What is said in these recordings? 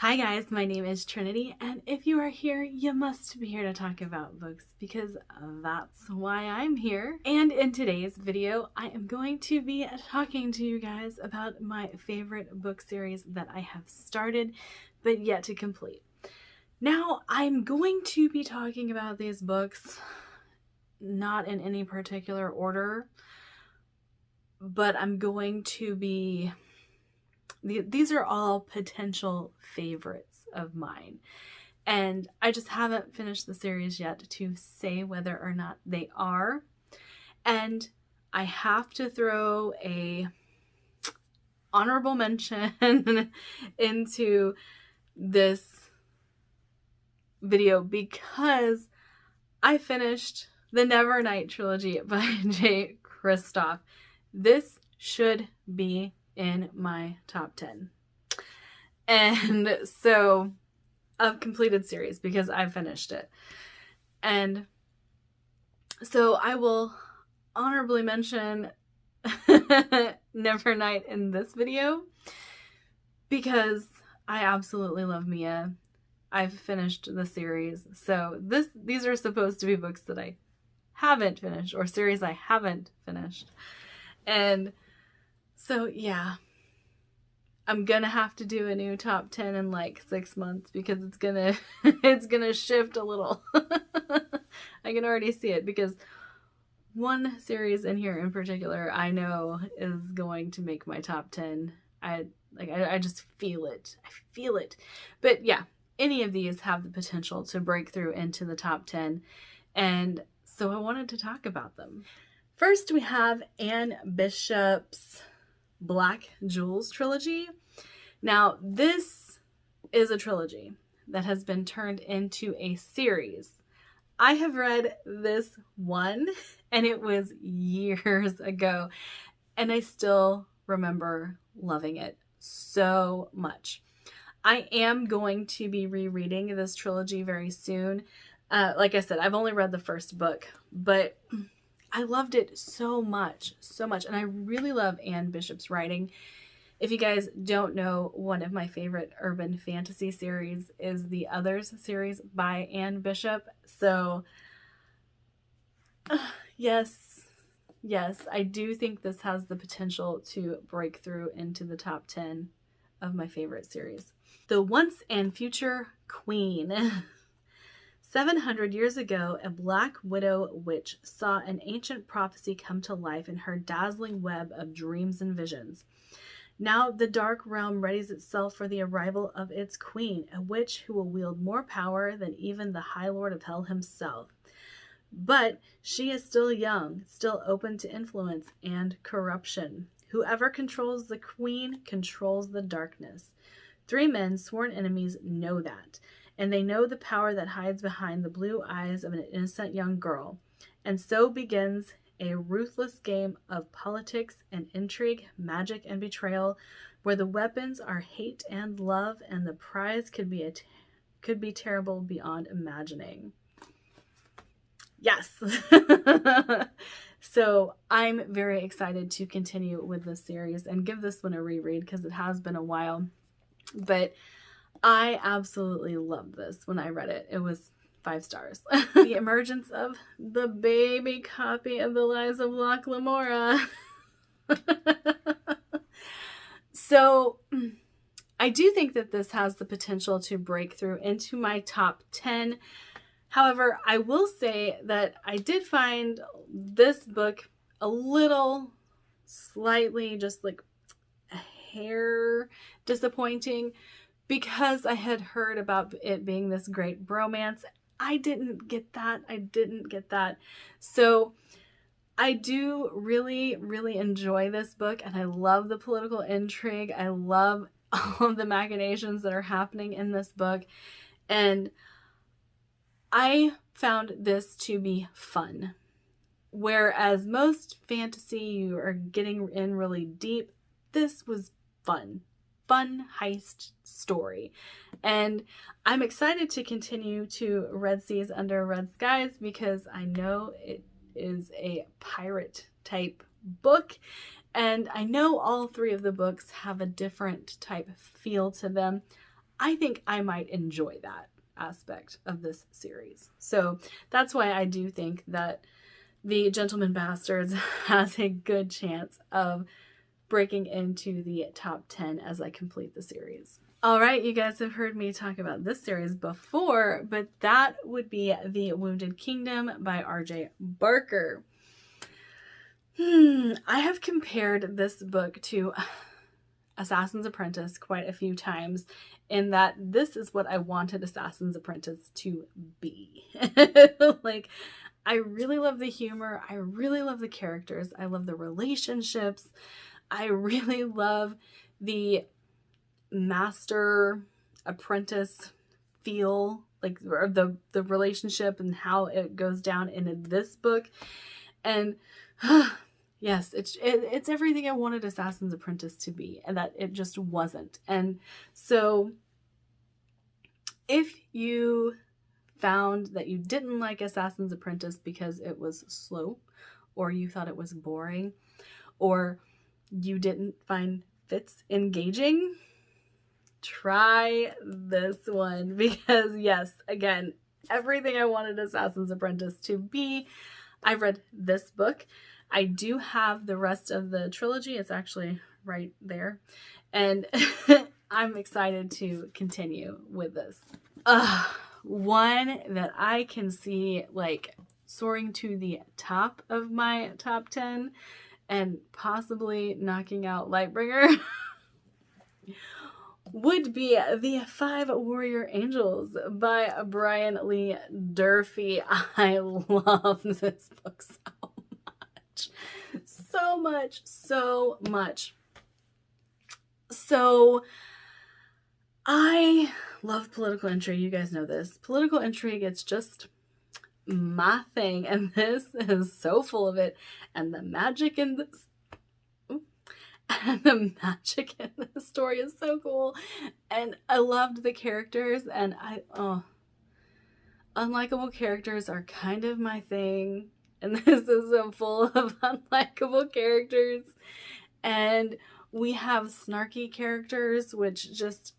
Hi guys, my name is Trinity, and if you are here, you must be here to talk about books because that's why I'm here. And in today's video, I am going to be talking to you guys about my favorite book series that I have started but yet to complete. Now, I'm going to be talking about these books not in any particular order, but I'm going to be... These are all potential favorites of mine, and I just haven't finished the series yet to say whether or not they are. And I have to throw a honorable mention into this video because I finished the Nevernight trilogy by J. Kristoff. This should be in my top 10. And so, of completed series because I finished it. And so I will honorably mention Nevernight in this video because I absolutely love Mia. I've finished the series. So these are supposed to be books that I haven't finished or series I haven't finished. And so yeah, I'm gonna have to do a new top 10 in like 6 months because it's gonna shift a little. I can already see it because one series in here in particular I know is going to make my top 10. I just feel it. I feel it. But yeah, any of these have the potential to break through into the top 10, and so I wanted to talk about them. First, we have Anne Bishop's Black Jewels trilogy. Now, this is a trilogy that has been turned into a series. I have read this one, and it was years ago, and I still remember loving it so much. I am going to be rereading this trilogy very soon. Like I said, I've only read the first book, but I loved it so much, and I really love Anne Bishop's writing. If you guys don't know, one of my favorite urban fantasy series is the Others series by Anne Bishop. So, yes, I do think this has the potential to break through into the top 10 of my favorite series. The Once and Future Queen. 700 years ago, a black widow witch saw an ancient prophecy come to life in her dazzling web of dreams and visions. Now the dark realm readies itself for the arrival of its queen, a witch who will wield more power than even the High Lord of Hell himself. But she is still young, still open to influence and corruption. Whoever controls the queen controls the darkness. 3 men, sworn enemies, know that. And they know the power that hides behind the blue eyes of an innocent young girl. And so begins a ruthless game of politics and intrigue, magic and betrayal, where the weapons are hate and love, and the prize could be terrible beyond imagining. Yes. So I'm very excited to continue with this series and give this one a reread because it has been a while. But I absolutely loved this when I read it. It was 5 stars. The Emergence of the baby copy of the Lies of Locke Lamora. So I do think that this has the potential to break through into my top 10. However, I will say that I did find this book a little slightly just like a hair disappointing because I had heard about it being this great bromance. I didn't get that. So I do really, really enjoy this book, and I love the political intrigue. I love all of the machinations that are happening in this book, and I found this to be fun. Whereas most fantasy, you are getting in really deep, this was fun heist story. And I'm excited to continue to Red Seas Under Red Skies because I know it is a pirate type book, and I know all 3 of the books have a different type feel to them. I think I might enjoy that aspect of this series. So that's why I do think that The Gentleman Bastards has a good chance of breaking into the top 10 as I complete the series. All right, you guys have heard me talk about this series before, but that would be The Wounded Kingdom by R.J. Barker. I have compared this book to Assassin's Apprentice quite a few times, in that this is what I wanted Assassin's Apprentice to be. Like, I really love the humor. I really love the characters. I love the relationships. I really love the master apprentice feel, like the relationship and how it goes down in this book. And yes, it's everything I wanted Assassin's Apprentice to be, and that it just wasn't. And so if you found that you didn't like Assassin's Apprentice because it was slow, or you thought it was boring, or you didn't find Fitz engaging, try this one, because yes, again, everything I wanted Assassin's Apprentice to be. I've read this book. I do have the rest of the trilogy. It's actually right there. And I'm excited to continue with this. One that I can see like soaring to the top of my top 10 and possibly knocking out Lightbringer would be The Five Warrior Angels by Brian Lee Durfee. I love this book so much. So much. So much. So I love political intrigue. You guys know this. Political intrigue, it's just my thing. And this is so full of it. And the magic in this... And the magic in this story is so cool. And I loved the characters. And unlikable characters are kind of my thing. And this is so full of unlikable characters. And we have snarky characters, which just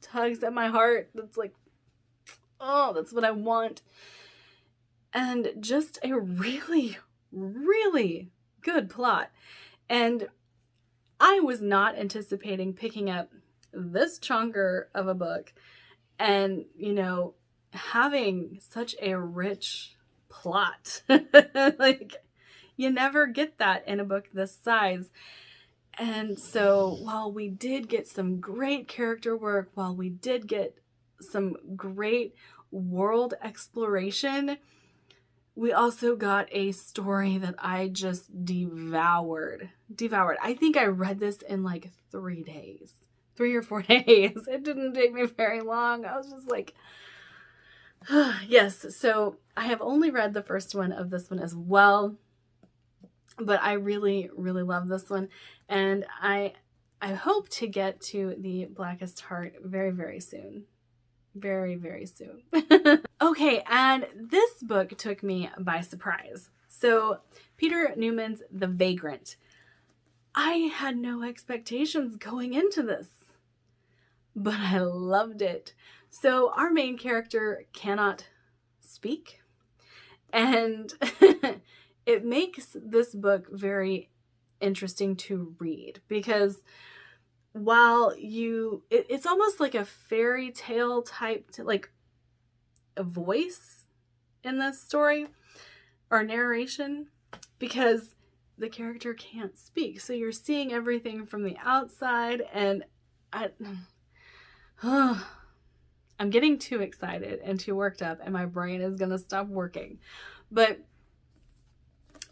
tugs at my heart. That's like, oh, that's what I want. And just a really, really good plot. And I was not anticipating picking up this chunker of a book and, you know, having such a rich plot. Like, you never get that in a book this size. And so while we did get some great character work, while we did get some great world exploration, we also got a story that I just devoured. I think I read this in like 3 days. 3 or 4 days. It didn't take me very long. I was just like, yes. So I have only read the first one of this one as well. But I really, really love this one. And I hope to get to The Blackest Heart very, very soon. Very, very soon. Okay, and this book took me by surprise. So, Peter Newman's The Vagrant. I had no expectations going into this, but I loved it. So, our main character cannot speak, and it makes this book very interesting to read, because while it's almost like a fairy tale type, like a voice in this story or narration, because the character can't speak. So you're seeing everything from the outside, and I'm getting too excited and too worked up, and my brain is going to stop working. But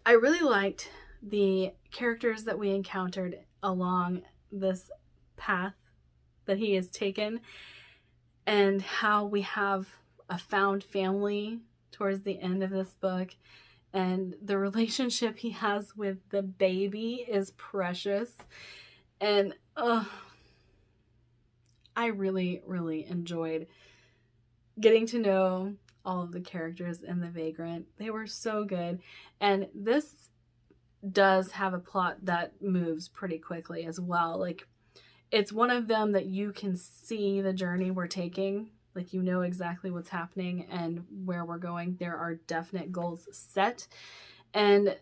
I really liked the characters that we encountered along this path that he has taken, and how we have a found family towards the end of this book, and the relationship he has with the baby is precious. And I really, really enjoyed getting to know all of the characters in The Vagrant. They were so good. And this does have a plot that moves pretty quickly as well. Like, it's one of them that you can see the journey we're taking. Like, you know exactly what's happening and where we're going. There are definite goals set and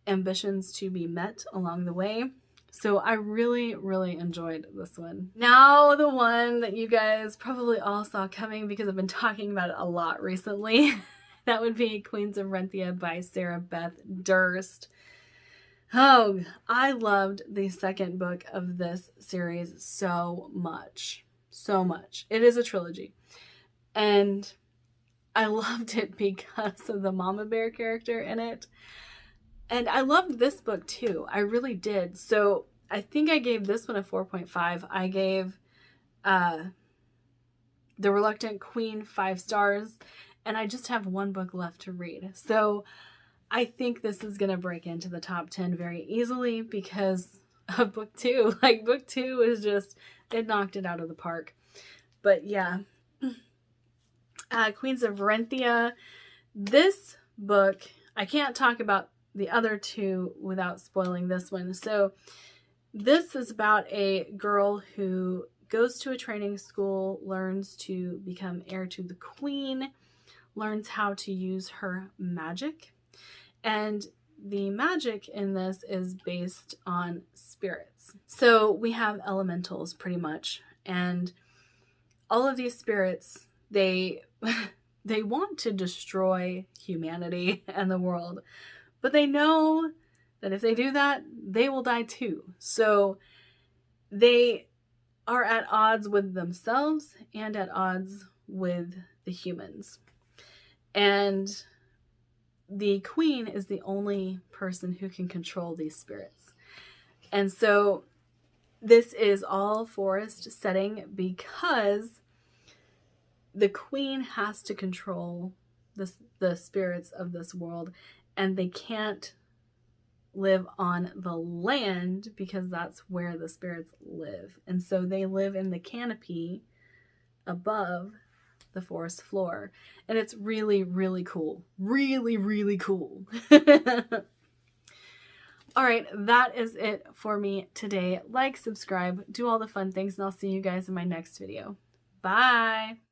ambitions to be met along the way. So I really, really enjoyed this one. Now, the one that you guys probably all saw coming because I've been talking about it a lot recently. That would be Queens of Varenthia by Sarah Beth Durst. Oh, I loved the second book of this series so much. So much. It is a trilogy. And I loved it because of the mama bear character in it. And I loved this book too. I really did. So I think I gave this one a 4.5. I gave The Reluctant Queen 5 stars. And I just have one book left to read. So I think this is going to break into the top 10 very easily because of book 2. Like, book 2 is just, it knocked it out of the park. But yeah. Queens of Varenthia. This book, I can't talk about the other two without spoiling this one. So this is about a girl who goes to a training school, learns to become heir to the queen, learns how to use her magic. And the magic in this is based on spirits. So we have elementals pretty much. And all of these spirits, they want to destroy humanity and the world. But they know that if they do that, they will die too. So they are at odds with themselves and at odds with the humans. And the queen is the only person who can control these spirits. And so this is all forest setting because the queen has to control the spirits of this world. And they can't live on the land because that's where the spirits live. And so they live in the canopy above the forest floor. And it's really, really cool. Really, really cool. All right, that is it for me today. Like, subscribe, do all the fun things, and I'll see you guys in my next video. Bye.